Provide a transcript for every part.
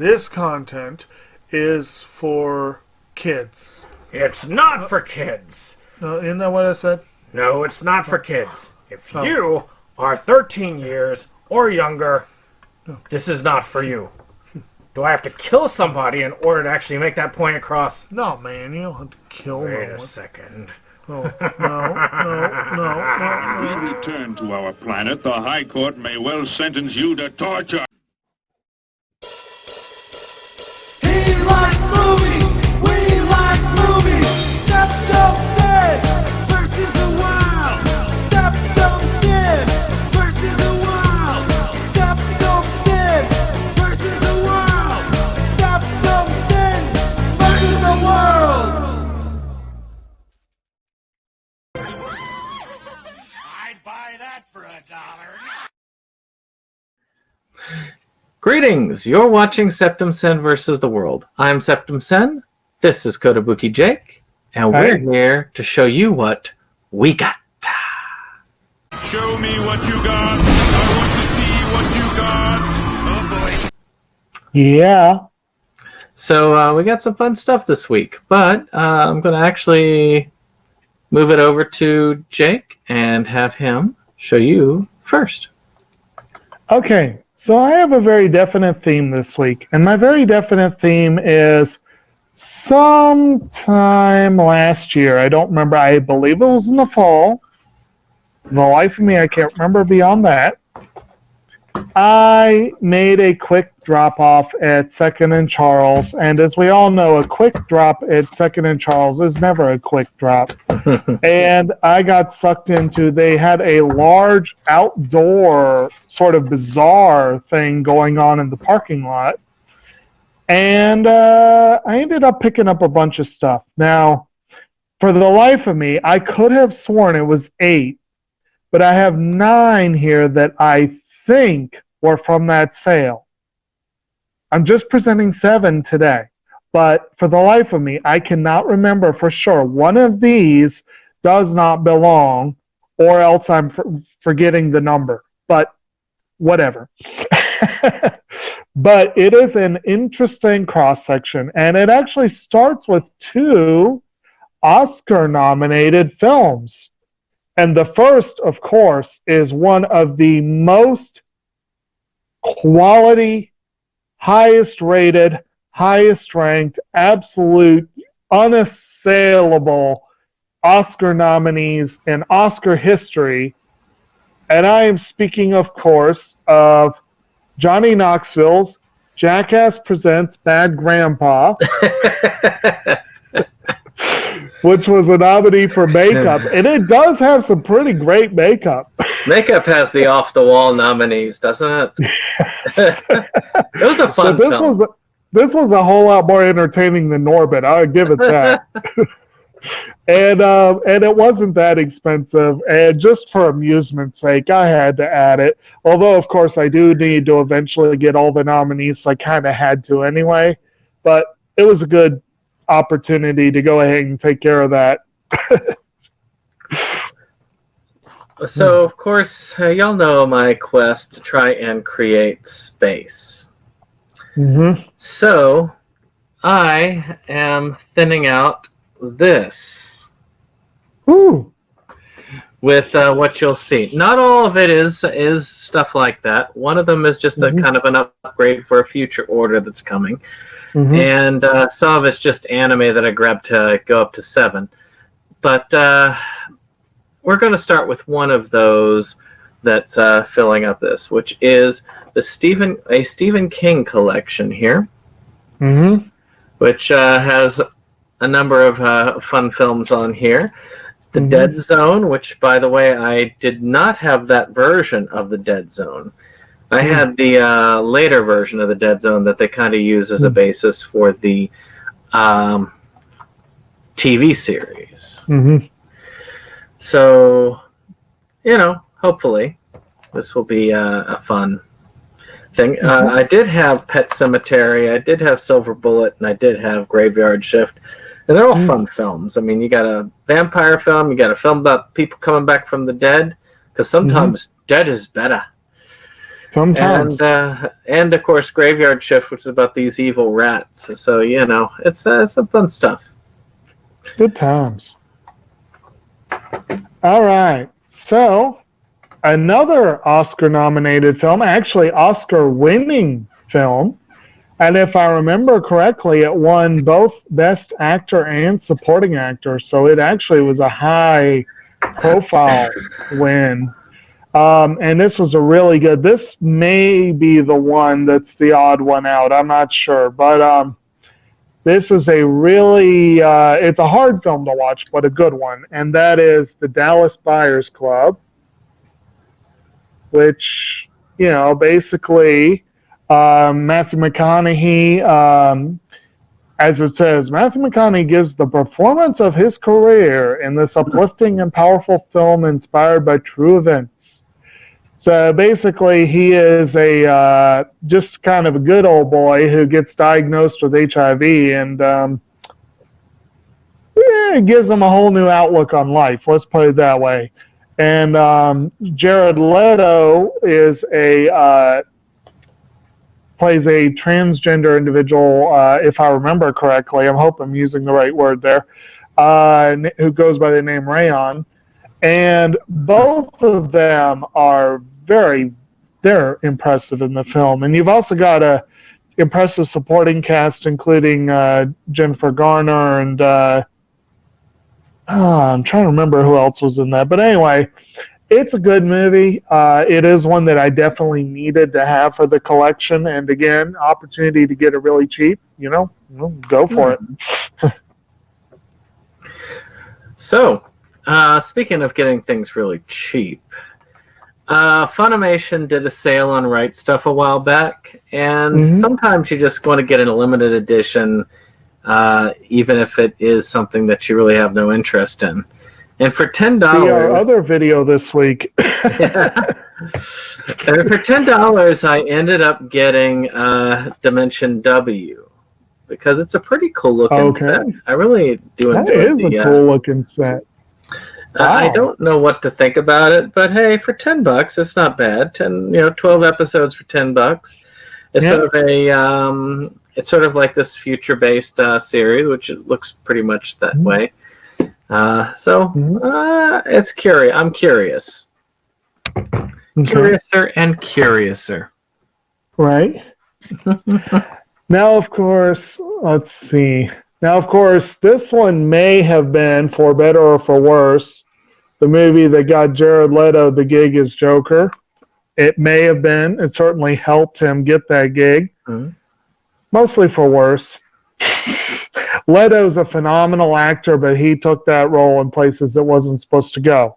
this content is for kids. It's not for kids. Isn't that what I said? No, it's not for kids. If you are 13 years or younger, this is not for you. Do I have to kill somebody in order to actually make that point across? No, man, you don't have to kill Wait no a one. second. No. When we return to our planet, the High Court may well sentence you to torture. He likes movies, we like movies. SeptumSin versus the world. SeptumSin versus the world. SeptumSin versus the world. SeptumSin versus the world. I'd buy that for $1. Greetings! You're watching SeptumSin versus the World. I'm SeptumSin. This is Kotobuki Jake, and we're here to show you what we got. Show me what you got. I want to see what you got. Oh boy. Yeah. So we got some fun stuff this week, but I'm going to actually move it over to Jake and have him show you first. Okay, so I have a very definite theme this week, and my very definite theme is sometime last year. I don't remember. I believe it was in the fall. The life of me, I can't remember beyond that. I made a quick drop-off at 2nd and Charles, and as we all know, a quick drop at 2nd and Charles is never a quick drop. And I got sucked into, they had a large outdoor sort of bizarre thing going on in the parking lot. And I ended up picking up a bunch of stuff. Now, for the life of me, I could have sworn it was 8, but I have 9 here that I think were from that sale. I'm just presenting 7 today, but for the life of me, I cannot remember for sure. One of these does not belong, or else I'm forgetting the number, but whatever. But it is an interesting cross-section, and it actually starts with 2 Oscar-nominated films. And the first, of course, is one of the most quality, highest rated, highest ranked, absolute, unassailable Oscar nominees in Oscar history. And I am speaking, of course, of Johnny Knoxville's Jackass Presents Bad Grandpa, which was a nominee for makeup. And it does have some pretty great makeup. Makeup has the off-the-wall nominees, doesn't it? It was a fun film. This was a whole lot more entertaining than Norbit. I'll give it that. And it wasn't that expensive. And just for amusement's sake, I had to add it. Although, of course, I do need to eventually get all the nominees, so I kind of had to anyway. But it was a good opportunity to go ahead and take care of that. So, of course, y'all know my quest to try and create space. Mm-hmm. So, I am thinning out this. Ooh. With what you'll see. Not all of it is stuff like that. One of them is just a kind of an upgrade for a future order that's coming. Mm-hmm. And some of it's just anime that I grabbed to go up to 7. But we're going to start with one of those that's filling up this, which is a Stephen King collection here, which has a number of fun films on here. The Dead Zone, which, by the way, I did not have that version of the Dead Zone. I had the later version of the Dead Zone that they kind of use as a basis for the TV series. So, hopefully this will be a fun thing. I did have Pet Sematary, I did have Silver Bullet, and I did have Graveyard Shift. And they're all fun films. I mean, you got a vampire film, you got a film about people coming back from the dead, because sometimes dead is better. Sometimes. And of course, Graveyard Shift, which is about these evil rats. So it's some fun stuff. Good times. All right. So, another Oscar-nominated film, actually Oscar-winning film, and if I remember correctly, it won both Best Actor and Supporting Actor, so it actually was a high-profile win. And this was a really good. This may be the one that's the odd one out. I'm not sure, but this is a really. It's a hard film to watch, but a good one, and that is The Dallas Buyers Club, which basically Matthew McConaughey. As it says, Matthew McConaughey gives the performance of his career in this uplifting and powerful film inspired by true events. So basically, he is a just kind of a good old boy who gets diagnosed with HIV, and it gives him a whole new outlook on life. Let's put it that way. And Jared Leto is plays a transgender individual, if I remember correctly. I hope I'm using the right word there. Who goes by the name Rayon, and both of them are they're impressive in the film. And you've also got a impressive supporting cast, including Jennifer Garner and I'm trying to remember who else was in that. But anyway, it's a good movie. It is one that I definitely needed to have for the collection. And again, opportunity to get it really cheap, go for it. So, speaking of getting things really cheap, Funimation did a sale on Right Stuff a while back, and sometimes you just want to get a limited edition, even if it is something that you really have no interest in. And for $10, see our other video this week. And for $10, I ended up getting Dimension W, because it's a pretty cool looking set. I really do enjoy it. That is a cool looking set. Wow. I don't know what to think about it, but hey, for $10, it's not bad. 12 episodes for $10. It's it's sort of like this future-based series, which looks pretty much that way. It's curious. I'm curious. Curiouser and curiouser. Right. Now, of course, let's see. Now, of course, this one may have been, for better or for worse, the movie that got Jared Leto the gig as Joker. It may have been. It certainly helped him get that gig. Mostly for worse. Leto's a phenomenal actor, but he took that role in places it wasn't supposed to go.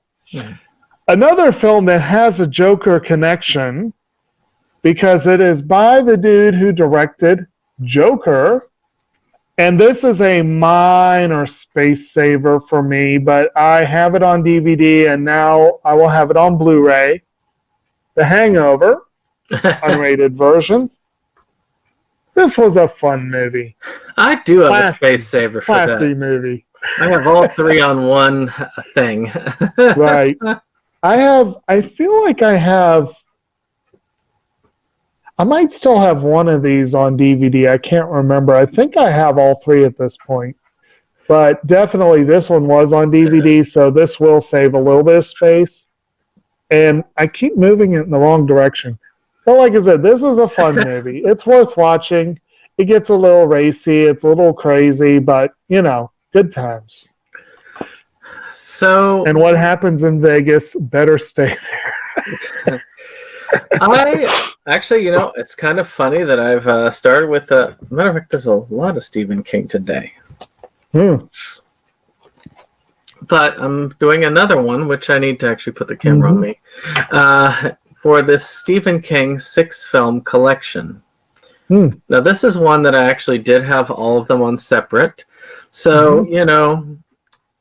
Another film that has a Joker connection, because it is by the dude who directed Joker. And this is a minor space saver for me, but I have it on DVD, and now I will have it on Blu-ray. The Hangover, unrated version. This was a fun movie. I do have a space saver for that. Classy movie. I have all three on one thing. Right. I feel like I might still have one of these on DVD. I can't remember. I think I have all three at this point. But definitely this one was on DVD, so this will save a little bit of space. And I keep moving it in the wrong direction. But like I said, this is a fun movie. It's worth watching. It gets a little racy. It's a little crazy, but, good times. And what happens in Vegas, better stay there. It's kind of funny that I've started with matter of fact, there's a lot of Stephen King today. But I'm doing another one, which I need to actually put the camera on me, for this Stephen King 6-film collection. Now, this is one that I actually did have all of them on separate. So,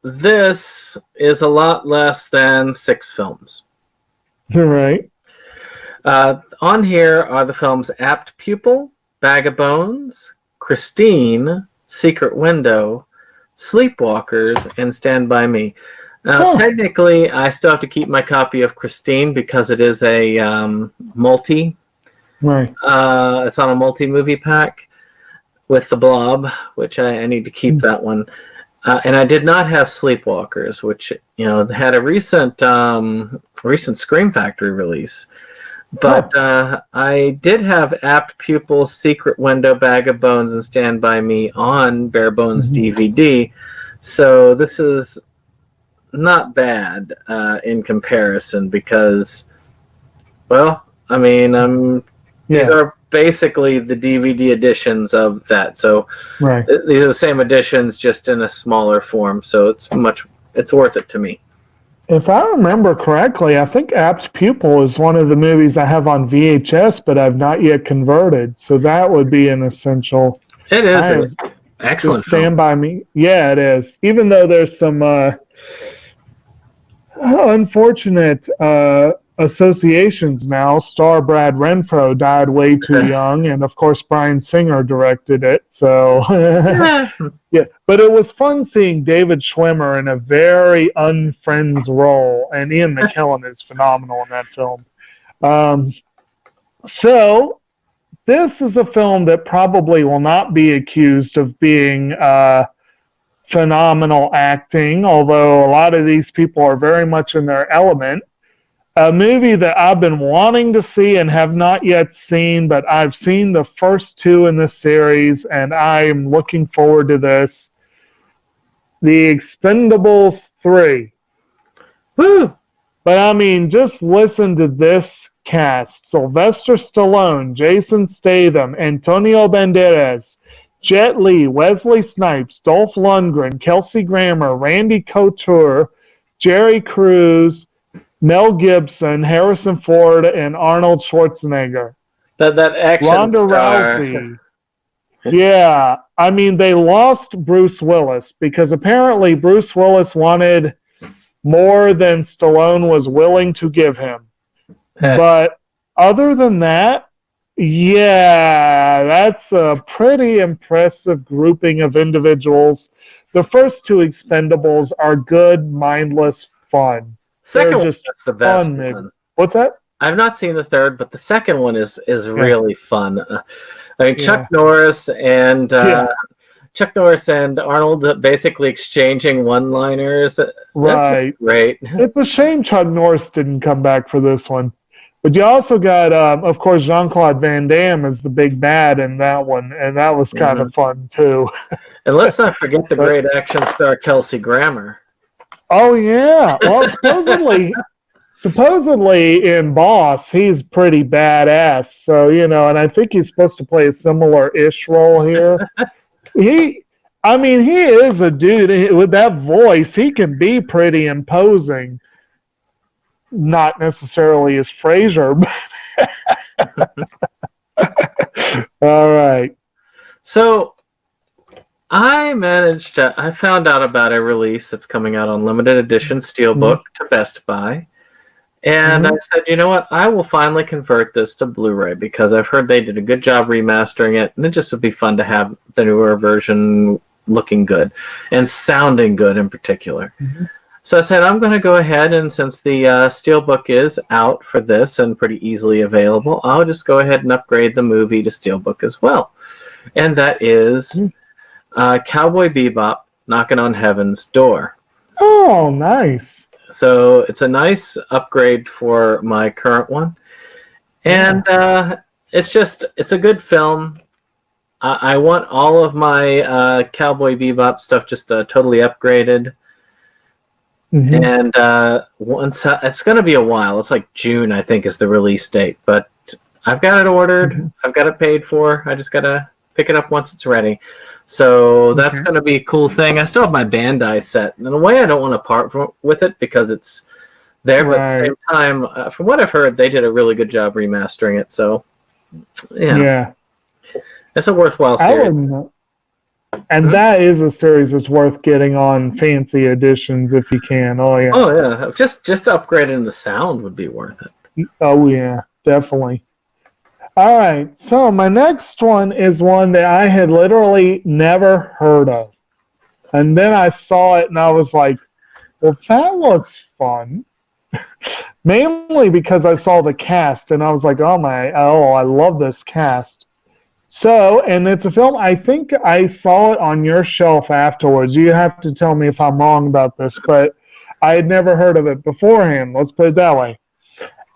this is a lot less than 6 films. Right. On here are the films Apt Pupil, Bag of Bones, Christine, Secret Window, Sleepwalkers, and Stand By Me. Now, technically, I still have to keep my copy of Christine because it is a multi Right. It's on a multi-movie pack with The Blob, which I need to keep that one. And I did not have Sleepwalkers, which had a recent Scream Factory release. But I did have Apt Pupil, Secret Window, Bag of Bones, and Stand By Me on Bare Bones DVD. So this is not bad in comparison because, well, I mean, these are basically the DVD editions of that. So these are the same editions, just in a smaller form. So it's worth it to me. If I remember correctly, I think Apt Pupil is one of the movies I have on VHS, but I've not yet converted. So that would be an essential. It is an excellent Stand By Me. Yeah, it is. Even though there's some unfortunate associations now. Star Brad Renfro died way too young, and of course Bryan Singer directed it. So yeah, but it was fun seeing David Schwimmer in a very unfriends role, and Ian McKellen is phenomenal in that film. So this is a film that probably will not be accused of being phenomenal acting, although a lot of these people are very much in their element. A movie that I've been wanting to see and have not yet seen, but I've seen the first two in this series, and I'm looking forward to this. The Expendables 3. Woo! But I mean, just listen to this cast. Sylvester Stallone, Jason Statham, Antonio Banderas, Jet Li, Wesley Snipes, Dolph Lundgren, Kelsey Grammer, Randy Couture, Jerry Crews, Mel Gibson, Harrison Ford, and Arnold Schwarzenegger. That action Ronda star. Rousey. Yeah, I mean, they lost Bruce Willis because apparently Bruce Willis wanted more than Stallone was willing to give him. But other than that, yeah, that's a pretty impressive grouping of individuals. The first two Expendables are good, mindless fun. Second They're one just is the best fun. one. What's that? I've not seen the third, but the second one is really fun. I mean, Chuck Norris and Arnold basically exchanging one-liners. Right. Great. It's a shame Chuck Norris didn't come back for this one. But you also got, of course, Jean-Claude Van Damme as the big bad in that one, and that was kind of fun, too. And let's not forget the great action star Kelsey Grammer. Oh, yeah. Well, supposedly in Boss, he's pretty badass. So, and I think he's supposed to play a similar-ish role here. He is a dude. With that voice, he can be pretty imposing. Not necessarily as Frasier, but all right. So I found out about a release that's coming out on limited edition steelbook to Best Buy. And I said, you know what? I will finally convert this to Blu-ray because I've heard they did a good job remastering it, and it just would be fun to have the newer version looking good and sounding good in particular. So I said, I'm going to go ahead, and since the steelbook is out for this and pretty easily available, I'll just go ahead and upgrade the movie to steelbook as well. And that is Cowboy Bebop, Knocking on Heaven's Door. Oh, nice. So it's a nice upgrade for my current one. And it's a good film. I want all of my Cowboy Bebop stuff just totally upgraded. And once it's going to be a while. It's like June, I think, is the release date. But I've got it ordered. I've got it paid for. I just got to pick it up once it's ready. So that's going to be a cool thing. I still have my Bandai set. In a way, I don't want to part with it because it's there. But at the same time, from what I've heard, they did a really good job remastering it. So, yeah. It's a worthwhile series. And that is a series that's worth getting on fancy editions if you can. Oh, yeah. Oh, yeah. Just upgrading the sound would be worth it. Oh, yeah. Definitely. All right. So my next one is one that I had literally never heard of. And then I saw it and I was like, well, that looks fun. Mainly because I saw the cast and I was like, I love this cast. So, and it's a film, I think I saw it on your shelf afterwards. You have to tell me if I'm wrong about this, but I had never heard of it beforehand. Let's put it that way.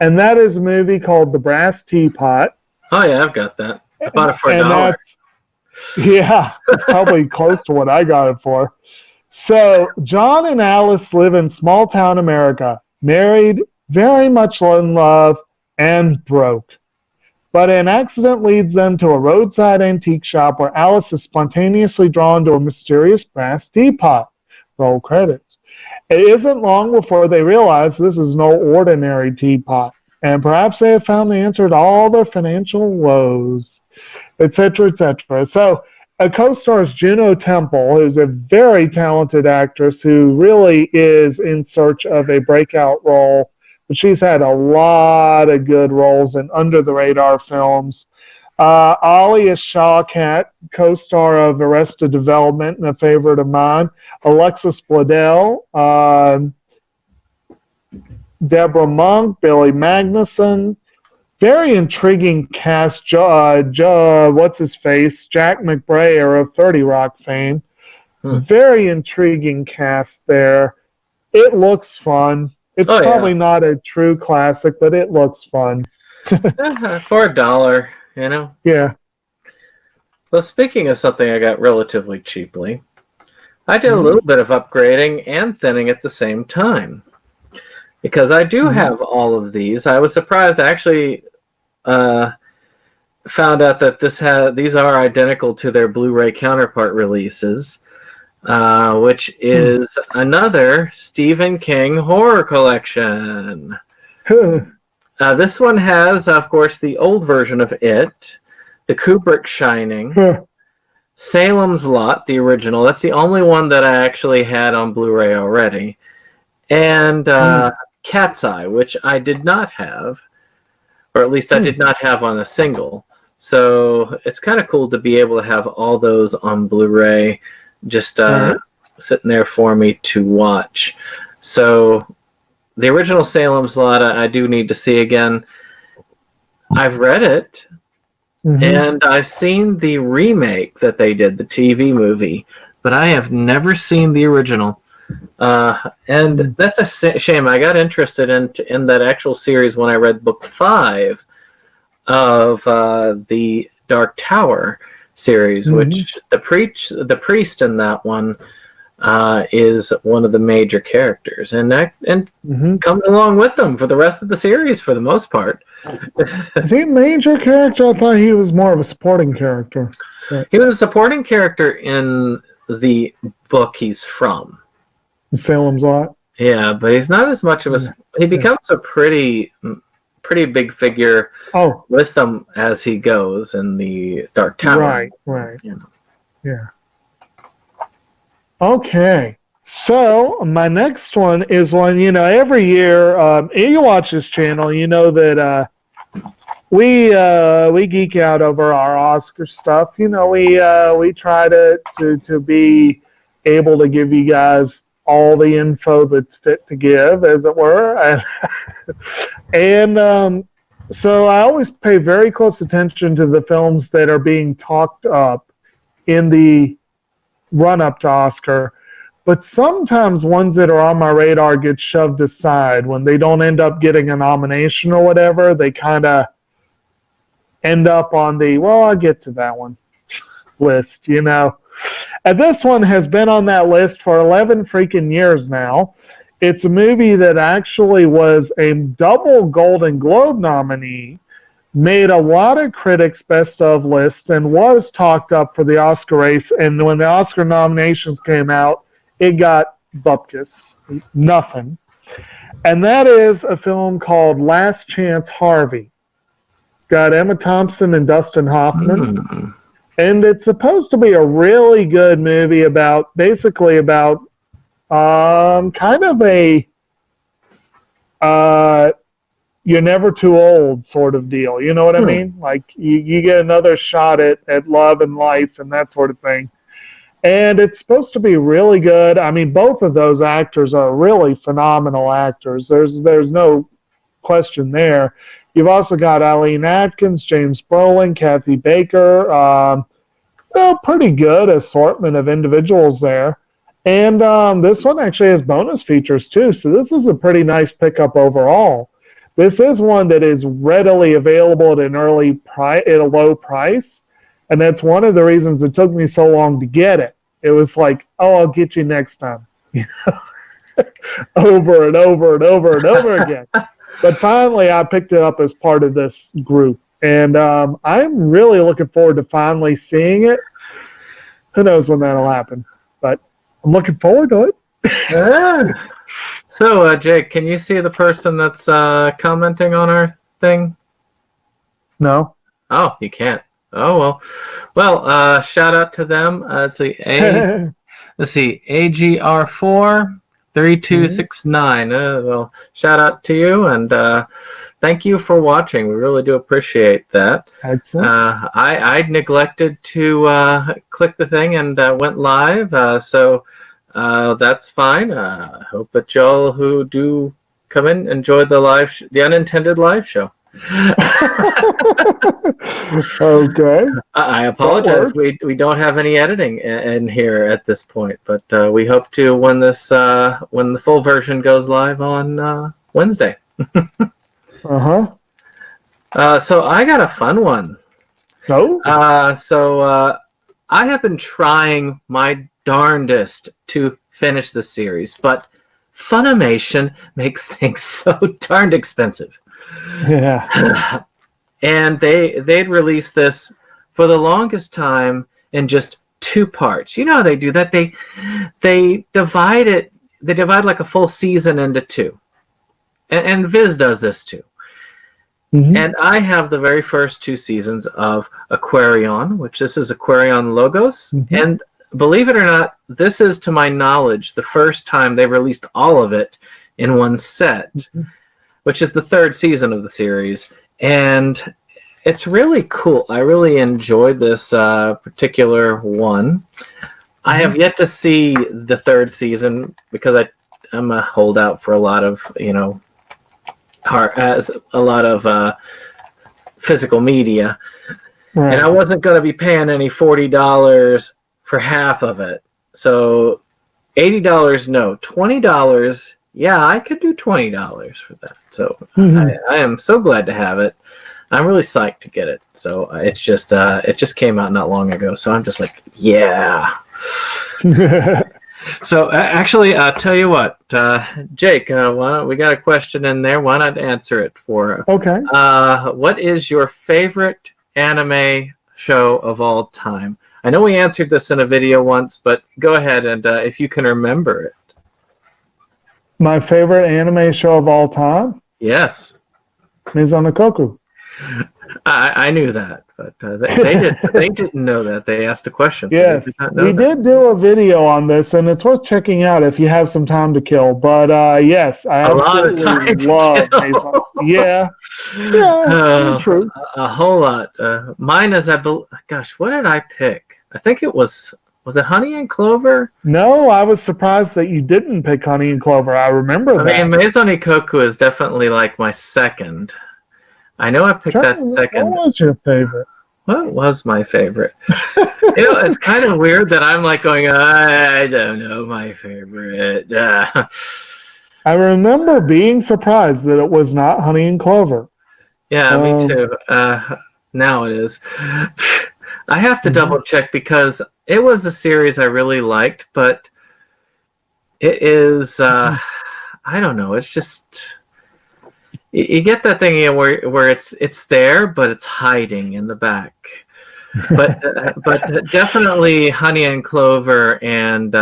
And that is a movie called The Brass Teapot. Oh yeah, I've got that. I bought it for And $1. it's probably close to what I got it for. So, John and Alice live in small town America, married, very much in love, and broke. But an accident leads them to a roadside antique shop where Alice is spontaneously drawn to a mysterious brass teapot. Roll credits. It isn't long before they realize this is no ordinary teapot, and perhaps they have found the answer to all their financial woes, etc., etc. So, a co-stars Juno Temple, who's a very talented actress who really is in search of a breakout role. But she's had a lot of good roles in under-the-radar films. Alia Shawkat, co-star of Arrested Development and a favorite of mine. Alexis Bledel, Deborah Monk, Billy Magnuson. Very intriguing cast. What's his face? Jack McBrayer of 30 Rock fame. Very intriguing cast there. It looks fun. It's probably not a true classic, but it looks fun. For $1, you know? Yeah. Well, speaking of something I got relatively cheaply, I did a little bit of upgrading and thinning at the same time. Because I do have all of these. I was surprised. I actually found out that these are identical to their Blu-ray counterpart releases, which is another Stephen King horror collection. This one has, of course, the old version of It, the Kubrick Shining, Salem's Lot, the original. That's the only one that I actually had on Blu-ray already. And Cat's Eye, which I did not have, or at least I did not have on a single. So it's kind of cool to be able to have all those on Blu-ray just sitting there for me to watch. So the original Salem's Lot I do need to see again. I've read it, and I've seen the remake that they did, the TV movie, but I have never seen the original. And that's a shame. I got interested in that actual series when I read book 5 of the Dark Tower series, which the priest in that one is one of the major characters, and comes along with them for the rest of the series for the most part. Is he a major character? I thought he was more of a supporting character. He was a supporting character in the book he's from. Salem's Lot. Yeah, but he's not as much of a. He becomes a pretty big figure with them as he goes in the Dark Tower. Right. You know. Yeah. Okay. So my next one is one, every year, you watch this channel, you know that we geek out over our Oscar stuff. We try to be able to give you guys all the info that's fit to give, as it were. And so I always pay very close attention to the films that are being talked up in the run-up to Oscar. But sometimes ones that are on my radar get shoved aside. When they don't end up getting a nomination or whatever, they kind of end up on the, I'll get to that one list, And this one has been on that list for 11 freaking years now. It's a movie that actually was a double Golden Globe nominee, made a lot of critics' best of lists, and was talked up for the Oscar race. And when the Oscar nominations came out, it got bupkis, nothing. And that is a film called Last Chance Harvey. It's got Emma Thompson and Dustin Hoffman. And it's supposed to be a really good movie about kind of a you're never too old sort of deal. You know what I mean? Like you get another shot at love and life and that sort of thing. And it's supposed to be really good. I mean, both of those actors are really phenomenal actors. There's no question there. You've also got Eileen Atkins, James Brolin, Kathy Baker. Pretty good assortment of individuals there. And this one actually has bonus features too. So this is a pretty nice pickup overall. This is one that is readily available at at a low price. And that's one of the reasons it took me so long to get it. It was like, oh, I'll get you next time. Over and over and over and over again. But finally, I picked it up as part of this group. And I'm really looking forward to finally seeing it. Who knows when that'll happen. But I'm looking forward to it. So, Jake, can you see the person that's commenting on our thing? No. Oh, you can't. Oh, well. Well, shout out to them. Let's see, AGR4 3269. Well, shout out to you, and thank you for watching. We really do appreciate that. Excellent. I neglected to click the thing and went live, so that's fine. I hope that y'all who do come in enjoy the unintended live show. Okay. I apologize. We don't have any editing in here at this point, but we hope to when the full version goes live on Wednesday. Uh-huh. So I got a fun one. Oh? So I have been trying my darndest to finish the series, but Funimation makes things so darned expensive. Yeah. And they'd released this for the longest time in just 2 parts. You know how they do that? They divide like a full season into 2. And Viz does this too. Mm-hmm. And I have the very first 2 seasons of Aquarion, which this is Aquarion Logos. Mm-hmm. And believe it or not, this is, to my knowledge, the first time they released all of it in one set, which is the 3rd season of the series. And it's really cool. I really enjoyed this particular one. I have yet to see the 3rd season because I'm a holdout for a lot of, physical media. Right. And I wasn't going to be paying any $40 for half of it. So $80, no. $20, yeah, I could do $20 for that. So I am so glad to have it. I'm really psyched to get it. So it just came out not long ago. So I'm just like, yeah. So actually, I'll tell you what, Jake, we got a question in there. Why not answer it for? Okay. What is your favorite anime show of all time? I know we answered this in a video once, but go ahead and if you can remember it. My favorite anime show of all time? Yes. Mizanikoku. I knew that, but they didn't know that. They asked the question. So Yes, they did not know we that. did do a video on this, and it's worth checking out if you have some time to kill. But yes, I A lot of absolutely time to love kill. Maison. Yeah, true. A whole lot. Mine is, gosh, what did I pick? I think it was it Honey and Clover? No, I was surprised that you didn't pick Honey and Clover. I remember that. I mean, Maison Ikoku is definitely like my second. I know I picked that second. What was your favorite? What was my favorite? It's kind of weird that I'm like going, I don't know my favorite. I remember being surprised that it was not Honey and Clover. Yeah, me too. Now it is. I have to double check because it was a series I really liked, but it is, I don't know, it's just... You get that thing where it's there, but it's hiding in the back. But definitely Honey and Clover and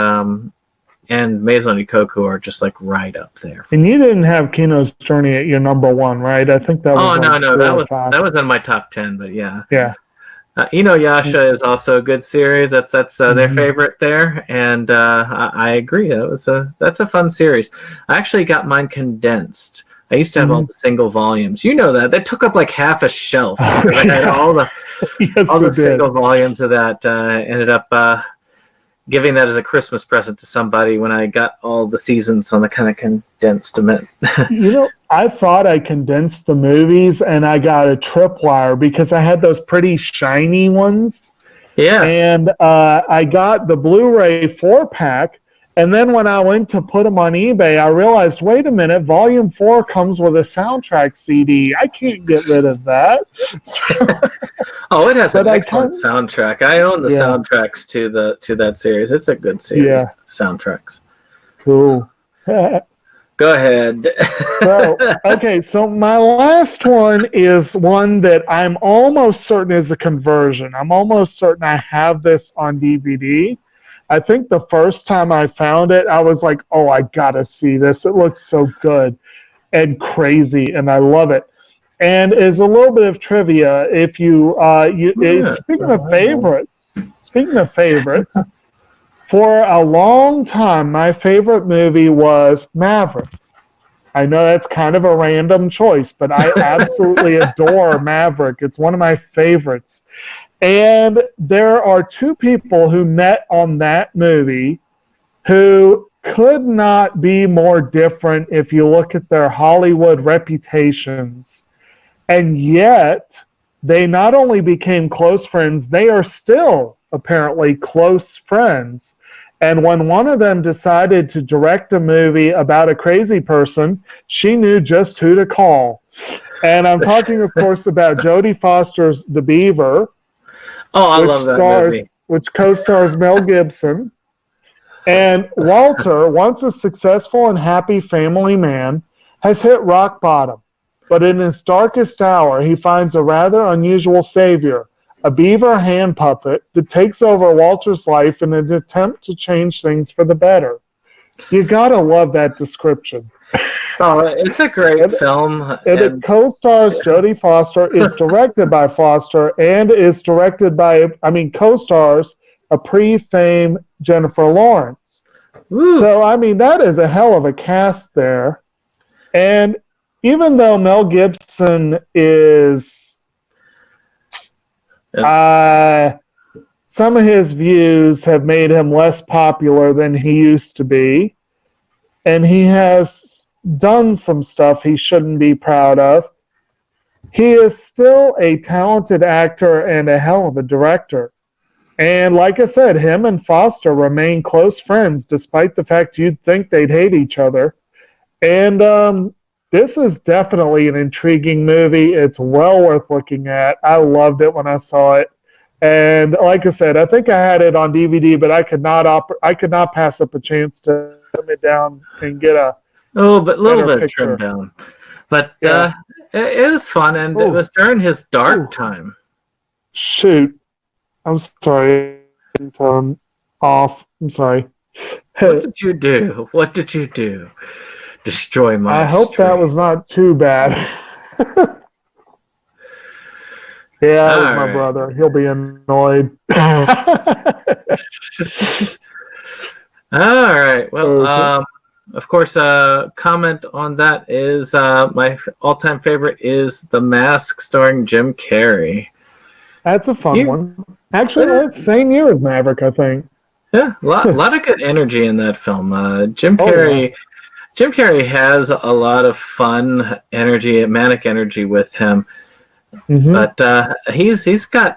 Maison Ikoku are just like right up there. And you didn't have Kino's Journey at your number 1, right? I think that was. Oh like no, 4 or 5. that was in my top 10. But yeah. Yeah. Yasha is also a good series. That's their favorite there, and I agree. That's a fun series. I actually got mine condensed. I used to have all the single volumes. You know that. That took up like half a shelf. I had all the Yes, all the it did. single volumes of that. Ended up giving that as a Christmas present to somebody when I got all the seasons on the kind of condensed amount. I thought I condensed the movies and I got a tripwire because I had those pretty shiny ones. Yeah. And I got the Blu-ray 4-pack. And then when I went to put them on eBay, I realized, wait a minute, Volume 4 comes with a soundtrack CD. I can't get rid of that. Oh, it has an excellent soundtrack. I own the soundtracks to that series. It's a good series of soundtracks. Cool. Go ahead. So my last one is one that I'm almost certain is a conversion. I'm almost certain I have this on DVD. I think the first time I found it, I was like, oh, I gotta see this. It looks so good and crazy, and I love it. And as a little bit of trivia, if speaking of favorites, for a long time, my favorite movie was Maverick. I know that's kind of a random choice, but I absolutely adore Maverick. It's one of my favorites. And there are two people who met on that movie who could not be more different if you look at their Hollywood reputations. And yet, they not only became close friends, they are still apparently close friends. And when one of them decided to direct a movie about a crazy person, she knew just who to call. And I'm talking, of course, about Jodie Foster's The Beaver. Oh, I love that movie. Which co-stars Mel Gibson. And Walter, once a successful and happy family man, has hit rock bottom. But in his darkest hour, he finds a rather unusual savior, a beaver hand puppet that takes over Walter's life in an attempt to change things for the better. You gotta love that description. Oh, it's a great film. And it co-stars Jodie Foster, is directed by Foster, and is directed by, co-stars a pre-fame Jennifer Lawrence. Ooh. So, that is a hell of a cast there. And even though Mel Gibson is... some of his views have made him less popular than he used to be. And he has done some stuff he shouldn't be proud of. He is still a talented actor and a hell of a director. And like I said, him and Foster remain close friends despite the fact you'd think they'd hate each other. And this is definitely an intriguing movie. It's well worth looking at. I loved it when I saw it. And like I said, I think I had it on DVD, but I could not pass up a chance to trim it down and get a little bit trimmed down. But it was fun, and it was during his dark time. Shoot. I'm sorry. Turn off. I'm sorry. What did you do? What did you do? Destroy my I hope stream. that was not too bad. Yeah, that was my brother. He'll be annoyed. All right. Well, of course, comment on that is my all-time favorite is The Mask starring Jim Carrey. That's a fun one. Actually, that's the same year as Maverick, I think. Yeah, a lot of good energy in that film. Jim Carrey has a lot of fun energy, manic energy with him. Mm-hmm. But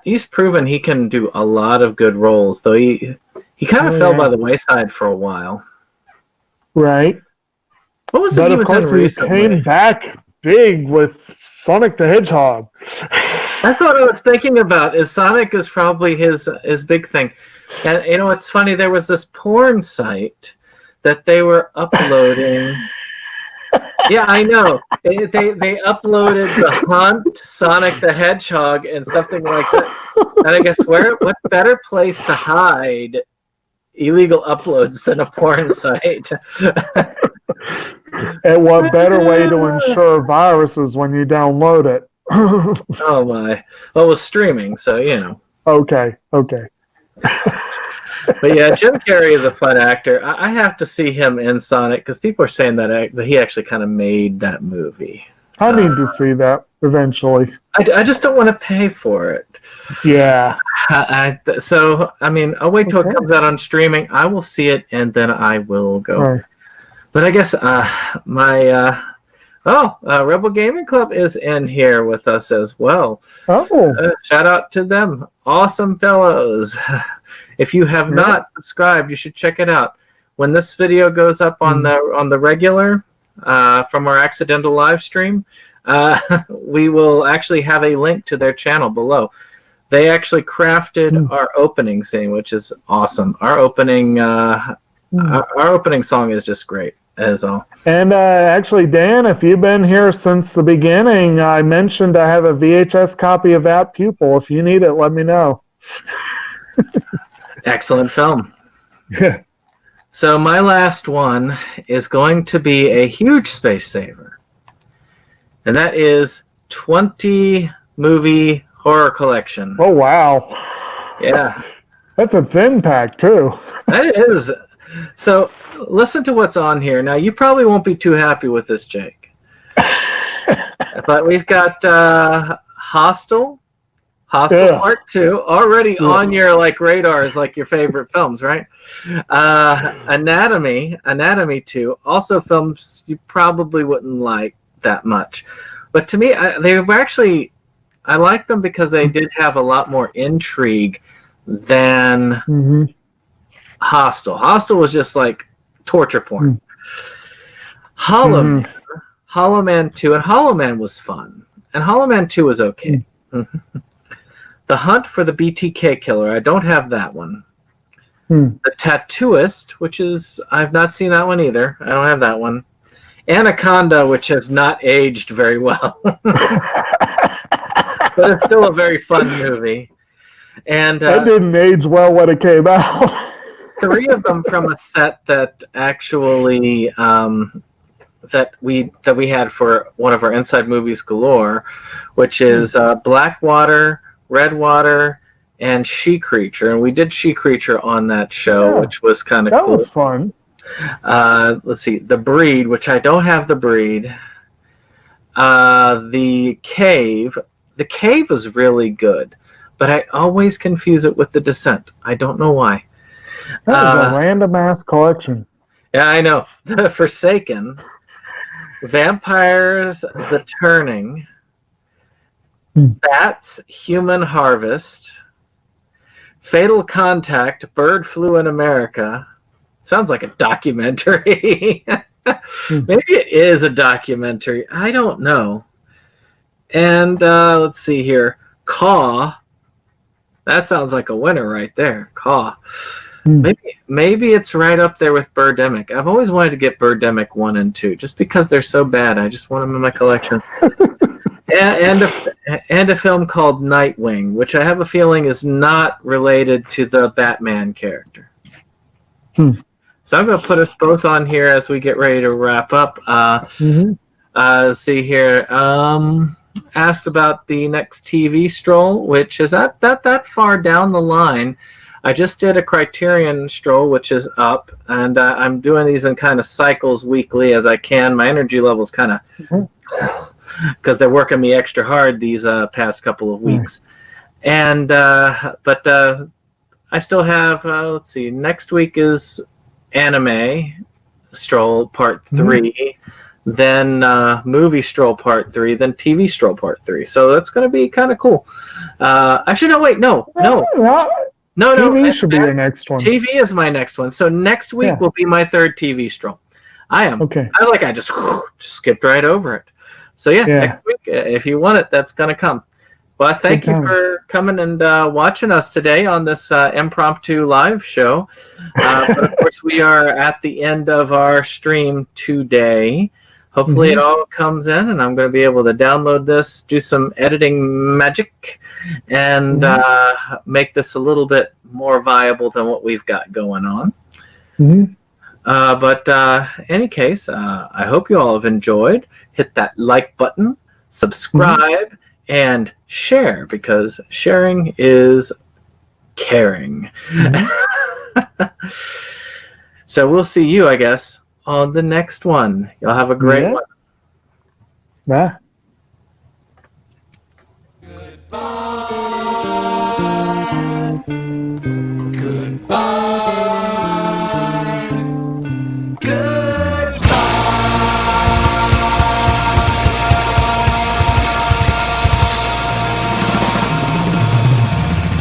he's proven he can do a lot of good roles, though he kind of fell by the wayside for a while. Right. What was it he was in recently? He came back big with Sonic the Hedgehog. That's what I was thinking about. Is Sonic is probably his big thing. And it's funny, there was this porn site that they were uploading. Yeah, I know. They uploaded the Hunt, Sonic the Hedgehog, and something like that. And I guess what better place to hide illegal uploads than a porn site? And what better way to ensure viruses when you download it? Oh my! Well, it was streaming, so Okay. But yeah, Jim Carrey is a fun actor. I have to see him in Sonic because people are saying that he actually kind of made that movie. I need to see that. eventually. I just don't want to pay for it. Yeah. So, I mean, I'll wait till Okay. it comes out on streaming. I will see it, and then I will go. Right. But I guess Rebel Gaming Club is in here with us as well. Oh. Shout out to them. Awesome fellows. If you have not subscribed, you should check it out. When this video goes up on the regular from our accidental live stream, we will actually have a link to their channel below. They actually crafted our opening scene, which is awesome. Our opening our opening song is just great. As all. And actually, Dan, if you've been here since the beginning, I mentioned I have a VHS copy of That Pupil. If you need it, let me know. Excellent film. Yeah. So my last one is going to be a huge space saver. And that is 20 movie horror collection. Oh, wow. Yeah. That's a thin pack, too. That is. So listen to what's on here. Now, you probably won't be too happy with this, Jake. But we've got Hostel Part 2, already on your radars, like your favorite films, right? Anatomy 2, also films you probably wouldn't like that much. But to me, they were actually, I like them because they did have a lot more intrigue than Hostel. Hostel was just like torture porn. Hollow Man 2, and Hollow Man was fun, and Hollow Man 2 was okay. The Hunt for the BTK Killer, I don't have that one. The Tattooist, which is, I've not seen that one either. I don't have that one. Anaconda, which has not aged very well. But it's still a very fun movie. And That didn't age well when it came out. 3 of them from a set that actually that we had for one of our Inside Movies Galore, which is Blackwater, Redwater, and She Creature. And we did She Creature on that show, which was kind of cool. That was fun. Let's see, The Breed, which I don't have The Breed. The Cave. The Cave was really good, but I always confuse it with The Descent. I don't know why. That was a random ass collection. Yeah, I know. The Forsaken, Vampires, The Turning, Bats, Human Harvest, Fatal Contact, Bird Flu in America. Sounds like a documentary. Maybe it is a documentary. I don't know. And let's see here. Caw. That sounds like a winner right there. Caw. Maybe it's right up there with Birdemic. I've always wanted to get Birdemic 1 and 2, just because they're so bad. I just want them in my collection. and a film called Nightwing, which I have a feeling is not related to the Batman character. So I'm going to put us both on here as we get ready to wrap up. Let's see here. Asked about the next TV stroll, which is not that far down the line. I just did a Criterion stroll, which is up, and I'm doing these in kind of cycles weekly as I can. My energy level's kind of because they're working me extra hard these past couple of weeks. And but I still have let's see. Next week is Anime Stroll Part 3. Then Movie Stroll Part 3, then TV Stroll Part 3. So that's going to be kind of cool. Actually, no, wait, no. TV should be your next one. TV is my next one. So next week will be my 3rd TV Stroll. I just skipped right over it. So next week, if you want it, that's going to come. Well, thank you for coming and watching us today on this impromptu live show. But of course, we are at the end of our stream today. Hopefully it all comes in, and I'm going to be able to download this, do some editing magic, and make this a little bit more viable than what we've got going on. But any case, I hope you all have enjoyed. Hit that like button, subscribe, and share, because sharing is caring. So we'll see you, I guess, on the next one. You'll have a great one. Bye.